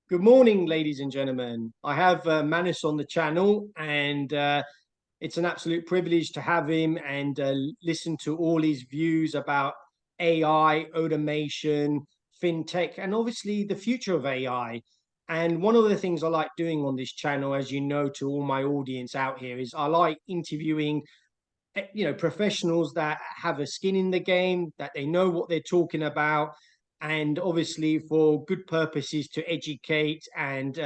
Good morning, ladies and gentlemen. I have Manas on the channel, and it's an absolute privilege to have him and listen to all his views about AI, automation, fintech, and obviously the future of AI. And one of the things I like doing on this channel, as you know, to all my audience out here, is I like interviewing professionals that have a skin in the game, that they know what they're talking about, and obviously for good purposes to educate and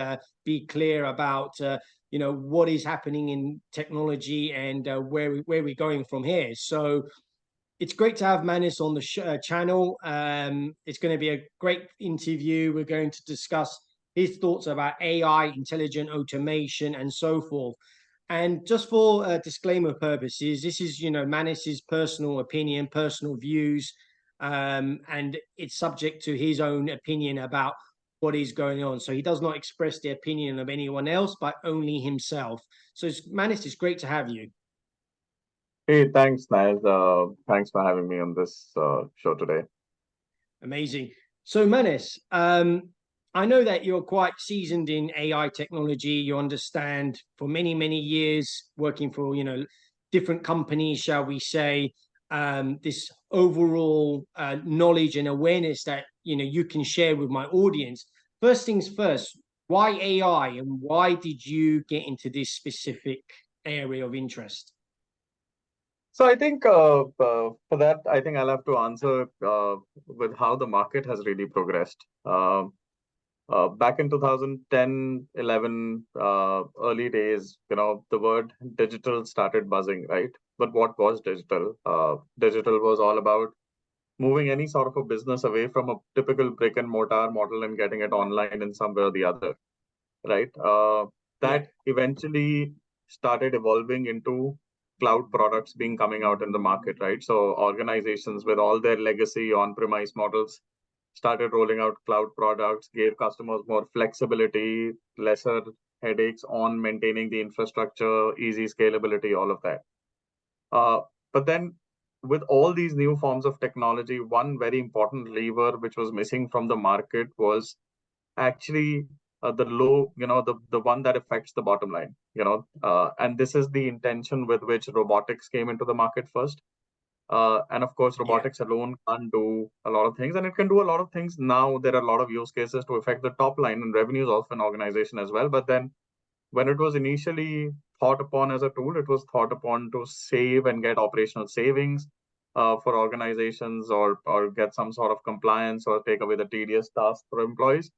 be clear about what is happening in technology and where we're going from here. So it's great to have Manis on the channel. It's going to be a great interview. We're going to discuss his thoughts about AI, intelligent automation, and so forth. And just for disclaimer purposes, this is, Manis's personal opinion, personal views, and it's subject to his own opinion about what is going on. So he does not express the opinion of anyone else, but only himself. So Manis, it's great to have you. Hey, thanks, Naz. Thanks for having me on this show today. Amazing. So Manis, I know that you're quite seasoned in AI technology. You understand for many, many years working for, different companies, shall we say, this overall knowledge and awareness that, you can share with my audience. First things first, why AI and why did you get into this specific area of interest? So I think for that, I think I'll have to answer with how the market has really progressed. Back in 2010, 11, early days, the word digital started buzzing, right? But what was digital? Digital was all about moving any sort of a business away from a typical brick and mortar model and getting it online in some way or the other, right? That eventually started evolving into cloud products being coming out in the market, right? So organizations with all their legacy on-premise models started rolling out cloud products, gave customers more flexibility, lesser headaches on maintaining the infrastructure, easy scalability, all of that. But then with all these new forms of technology, one very important lever which was missing from the market was actually the low, the one that affects the bottom line, and this is the intention with which robotics came into the market first. And of course, robotics alone can't do a lot of things, and it can do a lot of things. Now there are a lot of use cases to affect the top line and revenues of an organization as well. But then when it was initially thought upon as a tool, it was thought upon to save and get operational savings for organizations or get some sort of compliance or take away the tedious tasks for employees.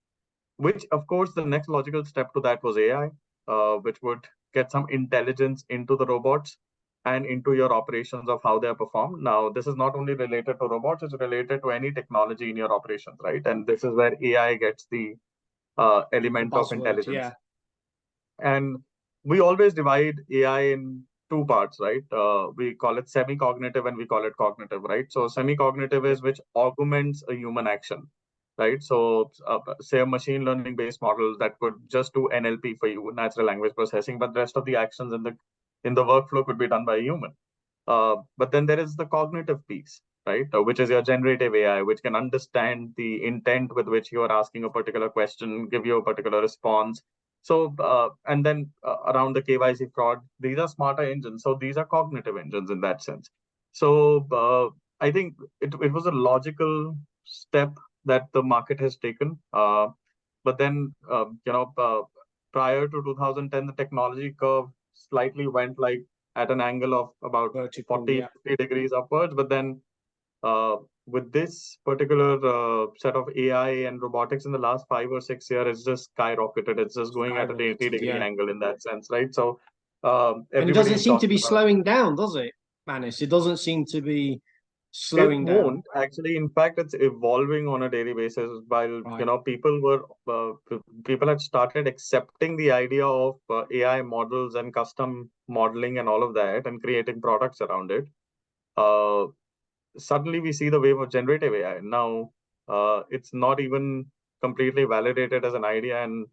Which, of course, the next logical step to that was AI, which would get some intelligence into the robots and into your operations of how they're performed. Now, this is not only related to robots, it's related to any technology in your operations, right? And this is where AI gets the element of intelligence. And we always divide AI in two parts, right? We call it semi-cognitive and we call it cognitive, right? So semi-cognitive is which augments a human action, right? So say a machine learning based model that could just do NLP for you, natural language processing, but the rest of the actions in the workflow could be done by a human. But then there is the cognitive piece, right? Which is your generative AI, which can understand the intent with which you are asking a particular question, give you a particular response. So, and then around the KYC fraud, these are smarter engines. So these are cognitive engines in that sense. So I think it was a logical step that the market has taken. But then, prior to 2010, the technology curve slightly went like at an angle of about Vertical, 40, 50 degrees upwards. But then with this particular set of AI and robotics in the last 5 or 6 years, it's just skyrocketed. It's just going at an 80-degree angle in that sense, right? So and it doesn't seem to be slowing down, does it, Manis? It doesn't seem to be slowing down. It won't actually. In fact, it's evolving on a daily basis. While people had started accepting the idea of AI models and custom modeling and all of that, and creating products around it. Suddenly we see the wave of generative AI. Now, it's not even completely validated as an idea, and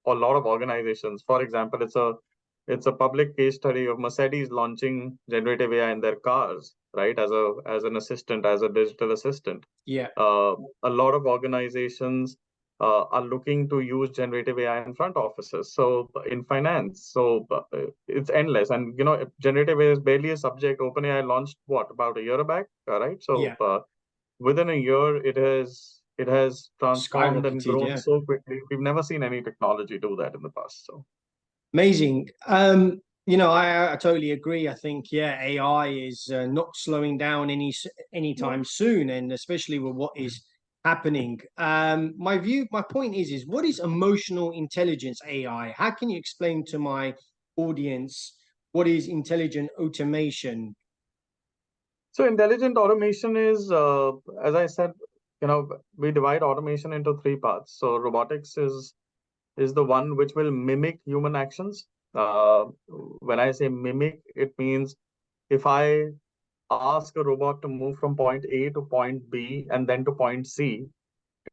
a lot of organizations, for example, it's a public case study of Mercedes launching generative AI in their cars, right? As an assistant, as a digital assistant. Yeah. A lot of organizations are looking to use generative AI in front offices. So in finance, so it's endless. And generative AI is barely a subject. OpenAI launched what, about a year back, right? So Yeah, within a year, it has transformed and skyrocketed. grown Yeah, so quickly. We've never seen any technology do that in the past. So. amazing. I totally agree. I think, yeah, AI is not slowing down anytime soon, and especially with what is happening. My point is what is emotional intelligence AI? How can you explain to my audience what is intelligent automation? So intelligent automation is, as I said, we divide automation into three parts. So robotics is the one which will mimic human actions. When I say mimic, it means if I ask a robot to move from point A to point B and then to point C,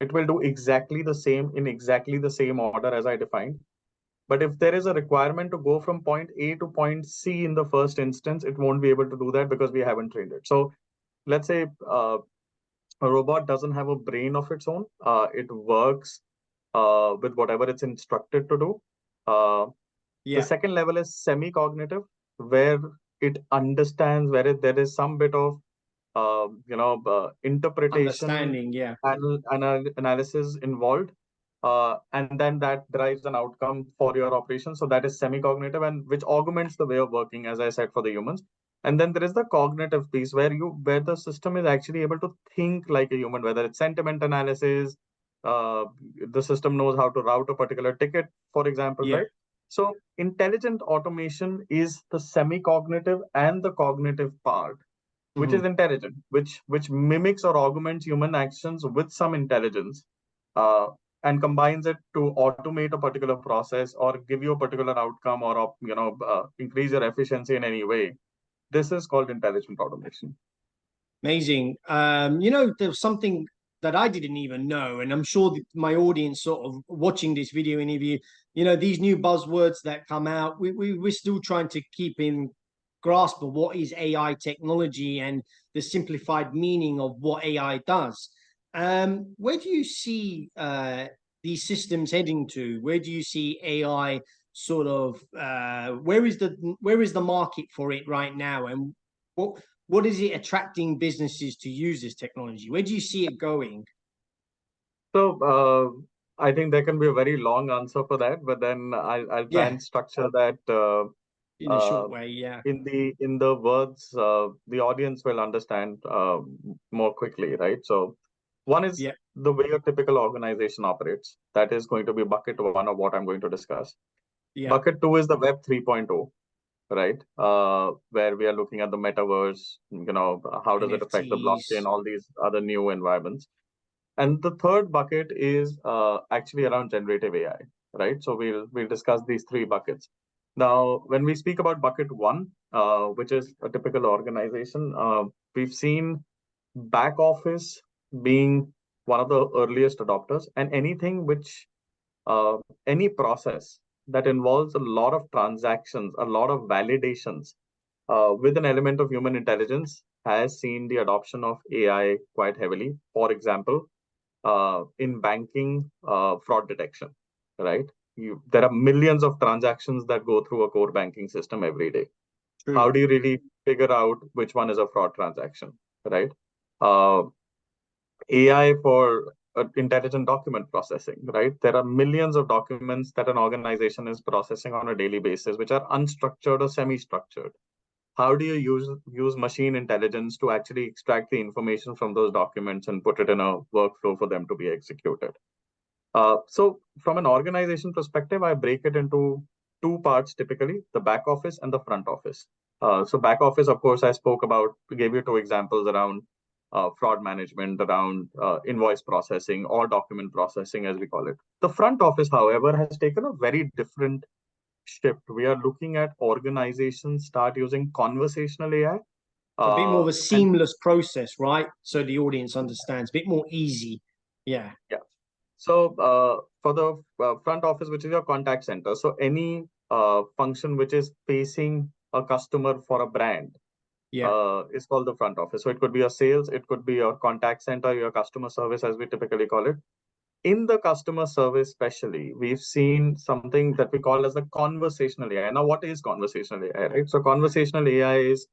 it will do exactly the same in exactly the same order as I defined. But if there is a requirement to go from point A to point C in the first instance, it won't be able to do that because we haven't trained it. So let's say a robot doesn't have a brain of its own. It works with whatever it's instructed to do. Uh, the Yeah, second level is semi-cognitive, where it understands, where there is some bit of interpretation understanding. Yeah, and analysis involved, and then that drives an outcome for your operation. So that is semi-cognitive, and which augments the way of working, as I said, for the humans. And then there is the cognitive piece where the system is actually able to think like a human, whether it's sentiment analysis, uh, the system knows how to route a particular ticket, for example, yeah. right? So intelligent automation is the semi-cognitive and the cognitive part, which is Mhm. intelligent, which mimics or augments human actions with some intelligence, uh, and combines it to automate a particular process or give you a particular outcome, or increase your efficiency in any way. This is called intelligent automation. Amazing. There's something that I didn't even know, and I'm sure that my audience sort of watching this video interview, these new buzzwords that come out, we're still trying to keep in grasp of what is AI technology and the simplified meaning of what AI does. Where do you see these systems heading to? Where do you see AI sort of where is the market for it right now, and what is it attracting businesses to use this technology? Where do you see it going So I think there can be a very long answer for that, but then I'll try Yeah, and structure that in a uh, short way. Yeah, in the words the audience will understand more quickly, right? So one is yeah, the way a typical organization operates. That is going to be bucket one of what I'm going to discuss. yeah. Bucket two is the Web 3.0, right? Where we are looking at the metaverse, how does it affect the blockchain, NFTs. all these other new environments. And the third bucket is actually around generative AI, right? So we'll discuss these three buckets. Now, when we speak about bucket one, which is a typical organization, we've seen back office being one of the earliest adopters, and any process that involves a lot of transactions, a lot of validations, with an element of human intelligence, has seen the adoption of AI quite heavily. For example, in banking, fraud detection, right? There are millions of transactions that go through a core banking system every day. How True. do you really figure out which one is a fraud transaction, right? Uh, AI for intelligent document processing, right? There are millions of documents that an organization is processing on a daily basis, which are unstructured or semi-structured. How do you use machine intelligence to actually extract the information from those documents and put it in a workflow for them to be executed? So from an organization perspective, I break it into two parts typically, the back office and the front office. So back office, of course, I spoke about, gave you two examples around fraud management, around invoice processing or document processing, as we call it. The front office, however, has taken a very different shift. We are looking at organizations start using conversational AI. So a bit more of a And seamless process, right? So the audience understands. A bit more easy. Yeah, yeah, so for the front office, which is your contact center, so any function which is facing a customer for a brand yeah. is called the front office. So it could be your sales, it could be your contact center, your customer service, as we typically call it. in the customer service, especially, we've seen something that we call as the conversational AI. Now, what is conversational AI, right? So conversational AI is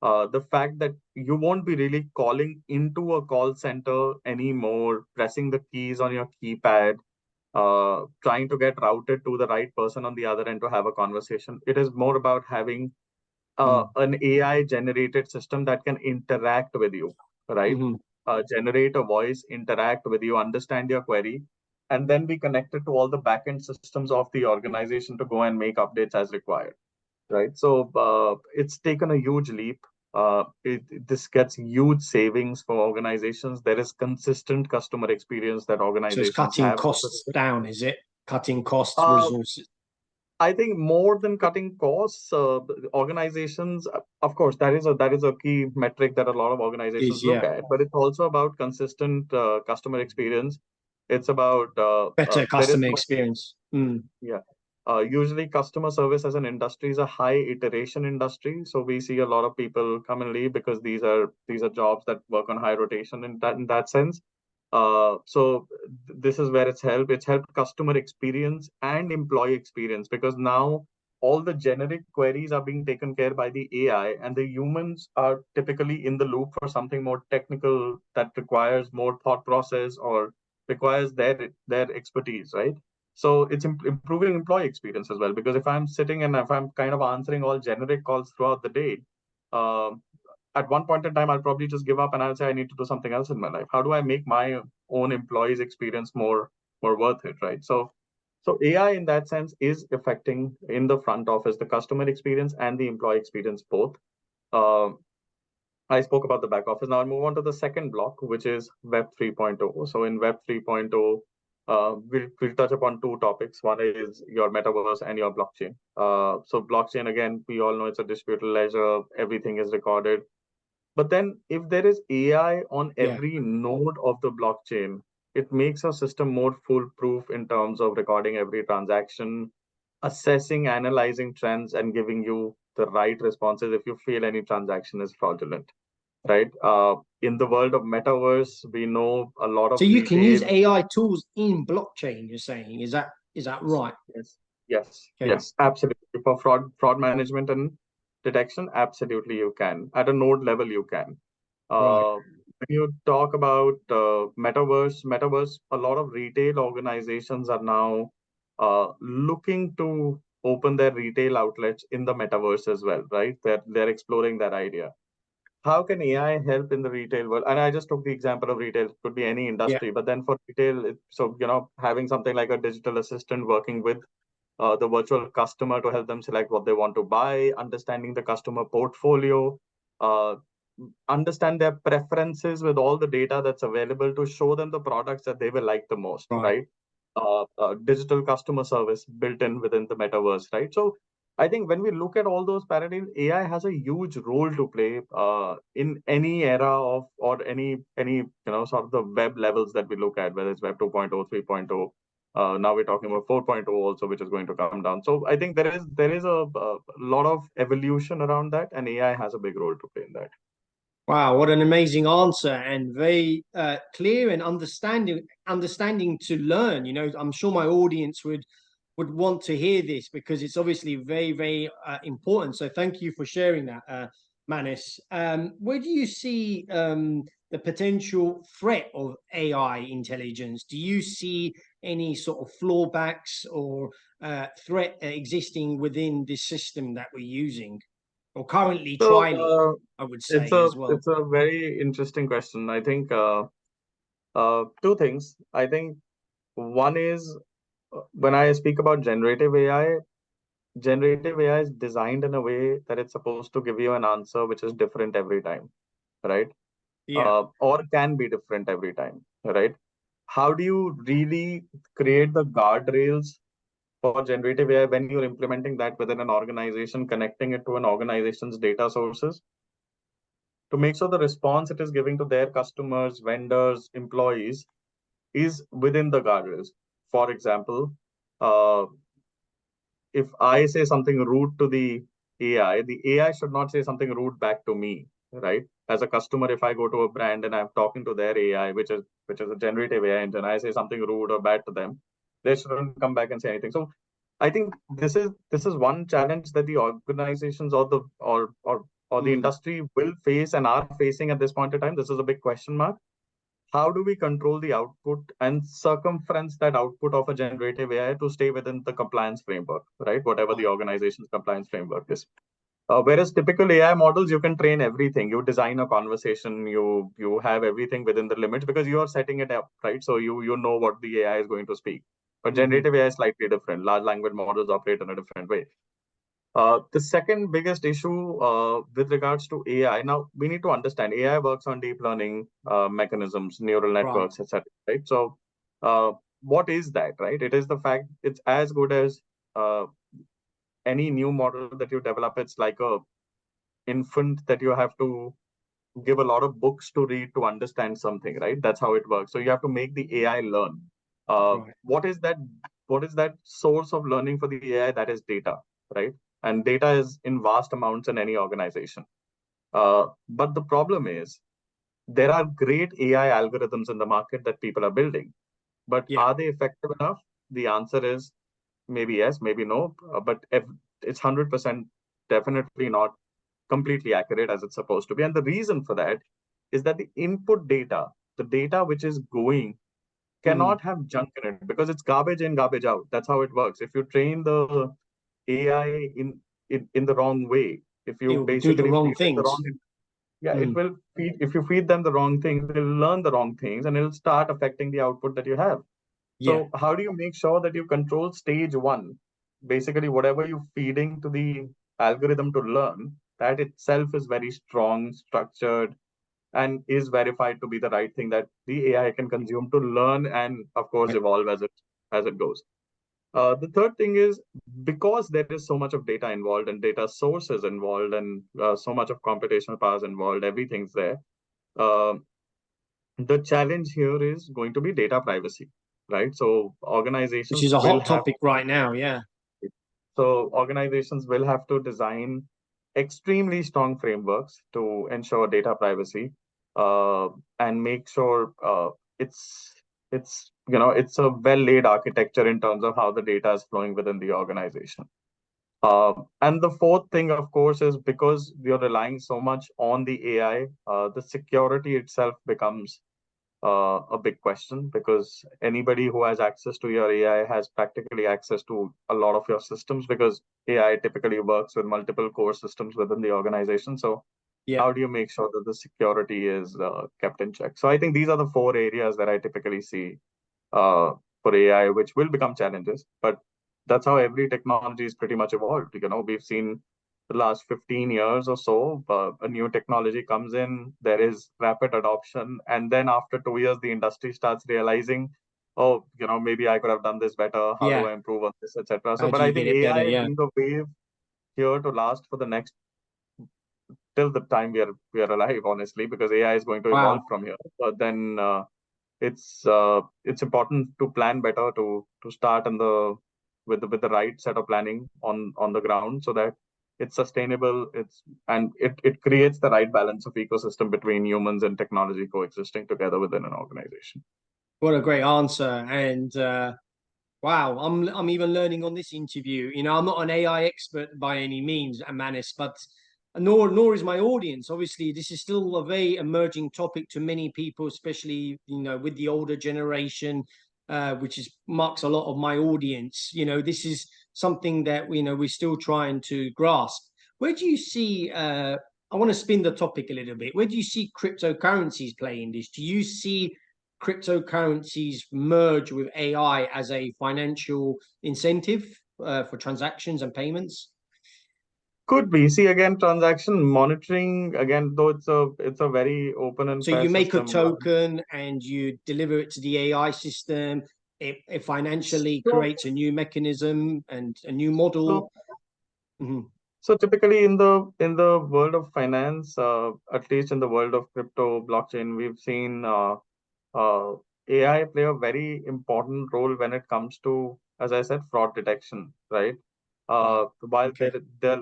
the fact that you won't be really calling into a call center anymore, pressing the keys on your keypad, trying to get routed to the right person on the other end to have a conversation. It is more about having an AI generated system that can interact with you, right? Mm-hmm. Generate a voice, interact with you, understand your query, and then be connected to all the backend systems of the organization to go and make updates as required, right? So it's taken a huge leap. This gets huge savings for organizations. There is consistent customer experience that So it's organizations cutting have because of costs it. down, is it? Cutting costs, Uh, resources. I think more than cutting costs, organizations, of course, that is a key metric that a lot of organizations Is, look yeah. at. But it's also about consistent customer experience. It's about Better there is customer no, experience. Mm. yeah. Usually, customer service as an industry is a high iteration industry. So we see a lot of people come and leave because these are jobs that work on high rotation in that sense. This is where it's helped. It's helped customer experience and employee experience because now all the generic queries are being taken care by the AI, and the humans are typically in the loop for something more technical that requires more thought process or requires their expertise, right? So it's improving employee experience as well because if I'm sitting and if I'm kind of answering all generic calls throughout the day, um, at one point in time, I'll probably just give up and I'll say I need to do something else in my life. How do I make my own employees' experience more worth it, right? So AI in that sense is affecting in the front office the customer experience and the employee experience both. Um, I spoke about the back office. Now I'll move on to the second block, which is Web 3.0. So in Web 3.0, we'll touch upon two topics. One is your metaverse and your blockchain. So blockchain, again, we all know it's a distributed ledger. Everything is recorded. But then if there is AI on Yeah. every node of the blockchain, it makes our system more foolproof in terms of recording every transaction, assessing, analyzing trends, and giving you the right responses if you feel any transaction is fraudulent, right? In the world of metaverse, we know a lot So of you can use retail. AI tools in blockchain, you're saying. Is that right? Yes, yes, Okay. yes, absolutely. For fraud management and detection, absolutely you can. At a node level, you can. Right. When you talk about metaverse, a lot of retail organizations are now looking to open their retail outlets in the metaverse as well, right? They're exploring that idea. How can AI help in the retail world? And I just took the example of retail, it could be any Yeah. industry, but then for retail, having something like a digital assistant working with the virtual customer to help them select what they want to buy, understanding the customer portfolio, uh, understand their preferences with all the data that's available to show them the products that they will like the most, Right. right? Digital customer service built in within the metaverse, right? So I think when we look at all those paradigms, AI has a huge role to play in any era of or any sort of the web levels that we look at, whether it's Web 2.0, 3.0. Now we're talking about 4.0 also, which is going to come down. So I think there is a lot of evolution around that, and AI has a big role to play in that. Wow, what an amazing answer and very clear and understanding to learn. I'm sure my audience would want to hear this because it's obviously very, very important. So thank you for sharing that, Manis. Where do you see the potential threat of AI intelligence? Do you see any sort of fallbacks or threat existing within this system that we're using or currently So trialing, I would it's say a as well? it's a very interesting question. I think two things. I think one is when I speak about generative AI is designed in a way that it's supposed to give you an answer which is different every time, right? Yeah. Or can be different every time, right? How do you really create the guardrails for generative AI when you're implementing that within an organization, connecting it to an organization's data sources to make sure the response it is giving to their customers, vendors, employees is within the guardrails? For example, uh, if I say something rude to the AI should not say something rude back to me, right? As a customer, if I go to a brand and I'm talking to their AI, which is a generative AI engine, I say something rude or bad to them, they shouldn't come back and say anything. So I think this is one challenge that the organizations or the Mm, industry will face and are facing at this point in time. This is a big question mark. How do we control the output and circumference that output of a generative AI to stay within the compliance framework, right? Whatever the right. organization's compliance framework is. Whereas typical AI models, you can train everything. You design a conversation, you have everything within the limits because you are setting it up, right? So you know what the AI is going to speak. But Hmm. generative AI is slightly different. Large language models operate in a different way. The second biggest issue with regards to AI, now we need to understand AI works on deep learning mechanisms, neural Right. networks, etc. Right? So, what is that? Right? It is the fact it's as good as uh, any new model that you develop. It's like a infant that you have to give a lot of books to read to understand something, right? That's how it works. So you have to make the AI learn. Right. What is that? What is that source of learning for the AI? That is data, right? And data is in vast amounts in any organization. But the problem is there are great AI algorithms in the market that people are building, but Yeah. are they effective enough? The answer is maybe yes, maybe no. But if it's 100% definitely not completely accurate as it's supposed to be. And the reason for that is that the input data, the data which is going, Hmm. cannot have junk in it because it's garbage in, garbage out. That's how it works. If you train the AI in the wrong way, if It you will do the basically wrong feed it the wrong, things. yeah, it Mm, will feed, if you feed them the wrong things, they'll learn the wrong things and it'll start affecting the output that you have. yeah. So how do you make sure that you control stage one? Basically, whatever you're feeding to the algorithm to learn, that itself is very strong, structured, and is verified to be the right thing that the AI can consume to learn and, of course, Right. evolve as it goes. The third thing is because there is so much of data involved and data sources involved and so much of computational powers involved, everything's there. Uh, the challenge here is going to be data privacy, right? So Which organizations is a will hot have topic right now. Yeah. to design extremely strong frameworks to ensure data privacy uh, and make sure it's a well laid architecture in terms of how the data is flowing within the organization. And the fourth thing, of course, is because we are relying so much on the AI, the security itself becomes a big question because anybody who has access to your AI has practically access to a lot of your systems because AI typically works with multiple core systems within the organization. So, Yeah. how do you make sure that the security is kept in check? So, I think these are the four areas that I typically see uh, for AI, which will become challenges. But that's how every technology is pretty much evolved. We've seen the last 15 years or so, a new technology comes in, there is rapid adoption, and then after 2 years, the industry starts realizing, oh, maybe I could have done this better. How do Yeah. I improve on this, etc. So, How but do I you get think it better? AI Yeah. being a wave here to last for the next till the time we are alive, honestly, because AI is going to evolve Wow. from here. But then it's important to plan better to start in the with the right set of planning on the ground so that it's sustainable. It creates the right balance of ecosystem between humans and technology coexisting together within an organization. What a great answer. And wow, I'm even learning on this interview. I'm not an AI expert by any means, Manis, but nor is my audience. Obviously, this is still a very emerging topic to many people, especially with the older generation, which is marks a lot of my audience. This is something that we're still trying to grasp. Where do you see? I want to spin the topic a little bit. Where do you see cryptocurrencies playing this? Do you see cryptocurrencies merge with AI as a financial incentive for transactions and payments? Could be. See again, transaction monitoring again, though it's a very open and So fair you make a system. token and you deliver it to the AI system. It financially So creates a new mechanism and a new model. so Mhm. So typically in the world of finance, at least in the world of crypto blockchain, we've seen uh, AI play a very important role when it comes to, as I said, fraud detection, right? While Okay.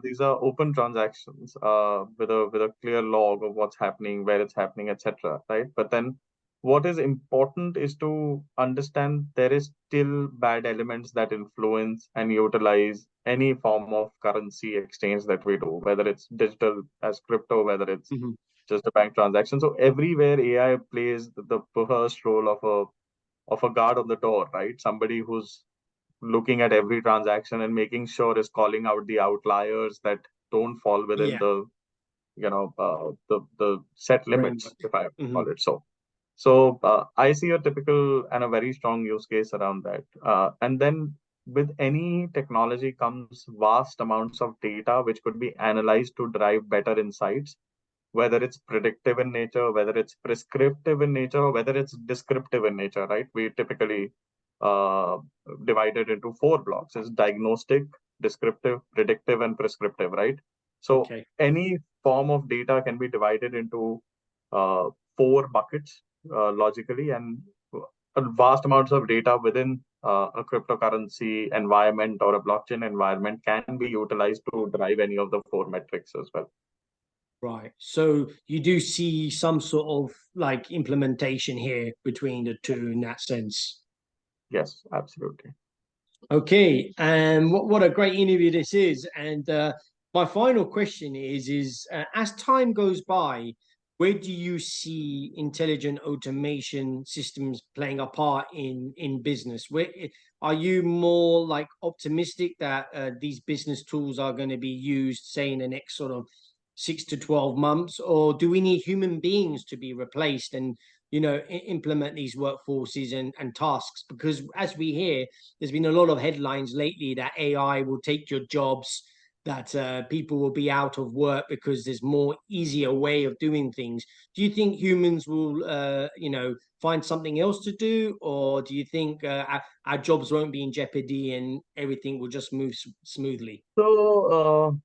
these are open transactions with a clear log of what's happening, where it's happening, etc. Right? But then what is important is to understand there is still bad elements that influence and utilize any form of currency exchange that we do, whether it's digital as crypto, whether it's Hmm. just a bank transaction. So everywhere AI plays the first role of a guard on the door, right? Somebody who's looking at every transaction and making sure is calling out the outliers that don't fall within Yeah. the the set limits, Framework. if I have to Hmm. call it so. So I see a typical and a very strong use case around that. And then with any technology comes vast amounts of data which could be analyzed to drive better insights, whether it's predictive in nature, whether it's prescriptive in nature, or whether it's descriptive in nature, right? We typically uh, divide it into four blocks: is diagnostic, descriptive, predictive, and prescriptive, right? So Okay. any form of data can be divided into uh, four buckets logically, and vast amounts of data within a cryptocurrency environment or a blockchain environment can be utilized to drive any of the four metrics as well. Right. So you do see some sort of like implementation here between the two in that sense. Yes, absolutely. Okay, and what a great interview this is. And my final question is as time goes by, where do you see intelligent automation systems playing a part in business? Where are you more like optimistic that these business tools are going to be used, say, in the next sort of 6 to 12 months, or do we need human beings to be replaced and implement these workforces and tasks? Because as we hear, there's been a lot of headlines lately that AI will take your jobs, that people will be out of work because there's more easier way of doing things. Do you think humans will, find something else to do, or do you think our jobs won't be in jeopardy and everything will just move smoothly? So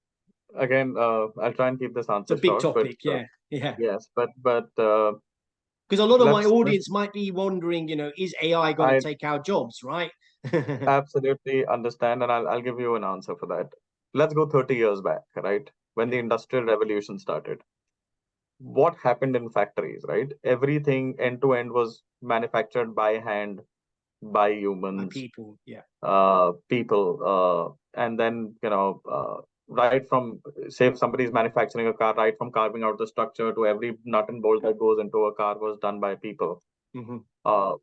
again, I'll try and keep this It's a answer big short, but topic, yeah, yeah. yes, but Because a lot of my let's audience might be wondering, is AI going to I take our jobs, right? absolutely understand, and I'll give you an answer for that. Let's go 30 years back, right? When the Yeah, Industrial Revolution started. What happened in factories, right? Everything end to end was manufactured by hand by my humans, people, yeah. people, and then right from, say, if somebody's manufacturing a car, right from carving out the structure to every nut and bolt that goes into a car was done by people. Hmm. Uh,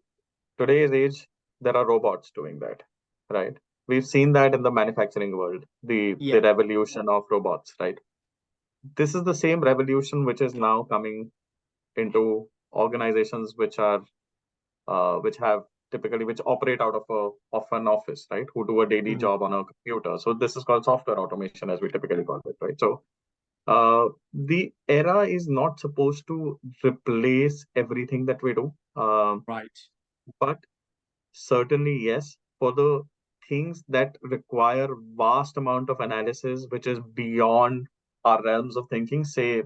Today's age, there are robots doing that, right? We've seen that in the manufacturing world, Yeah. the revolution of robots, right? This is the same revolution which is now coming into organizations which have typically which operate out of an office, right? Who do a daily Mhm. job on a computer. So this is called software automation, as we typically call it, right? So the era is not supposed to replace everything that we do, Right. but certainly yes, for the things that require vast amount of analysis, which is beyond our realms of thinking. Say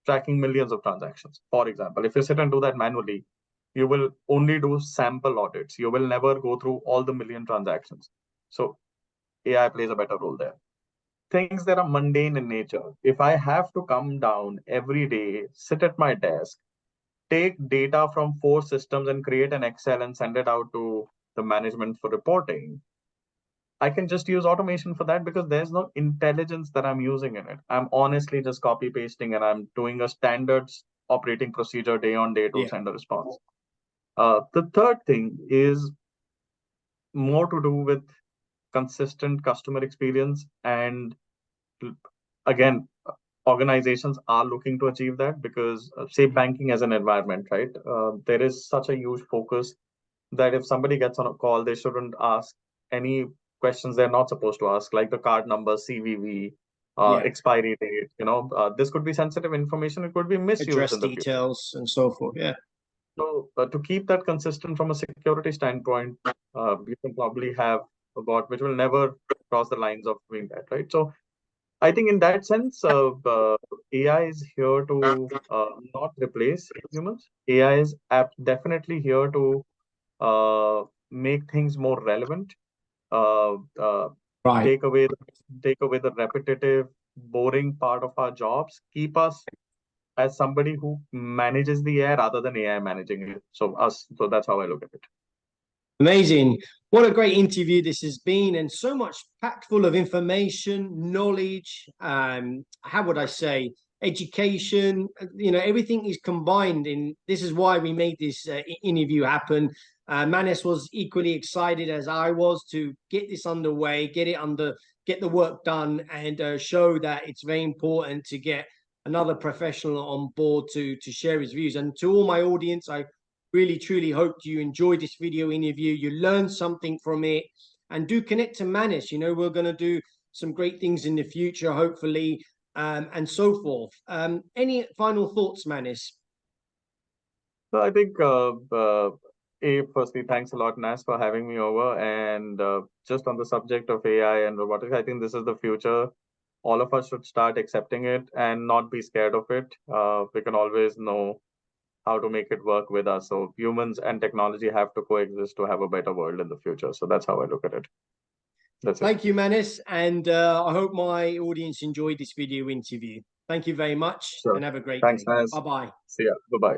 tracking millions of transactions. For example, if you sit and do that manually, you will only do sample audits. You will never go through all the million transactions. So AI plays a better role there. Things that are mundane in nature. If I have to come down every day, sit at my desk, take data from four systems and create an Excel and send it out to the management for reporting, I can just use automation for that because there's no intelligence that I'm using in it. I'm honestly just copy pasting and I'm doing a standard operating procedure day on day to Yeah. send a response. The third thing is more to do with consistent customer experience. And again, organizations are looking to achieve that because, say, Mhm. banking as an environment, right? There is such a huge focus that if somebody gets on a call, they shouldn't ask any questions they're not supposed to ask, like the card number, CVV, Yeah. expiry date. This could be sensitive information. It could be misused Address in the future. details and so forth. Yeah. So to keep that consistent from a security standpoint, you can probably have a bot which will never cross the lines of doing that, right? So I think in that sense, AI is here to not replace humans. AI is definitely here to make things more relevant. Uh, uh, Right. take away the repetitive, boring part of our jobs, keep us as somebody who manages the AI rather than AI managing it. So that's how I look at it. Amazing. What a great interview this has been, and so much packed full of information, knowledge, how would I say, education. Everything is combined in this is why we made this interview happen. Manis was equally excited as I was to get this underway, get the work done, and show that it's very important to get another professional on board to share his views. And to all my audience, I really, truly hope you enjoyed this video interview. You learned something from it, and do connect to Manis. We're going to do some great things in the future, hopefully, and so forth. Any final thoughts, Manis? So I think, firstly, thanks a lot, Nas, for having me over. And just on the subject of AI and robotics, I think this is the future. All of us should start accepting it and not be scared of it. We can always know how to make it work with us. So humans and technology have to coexist to have a better world in the future. So that's how I look at it. That's it. Thank you, Manis. And I hope my audience enjoyed this video interview. Thank you very much, Sure. and have a great Thanks, day. Nas. Bye-bye. See ya. Bye-bye.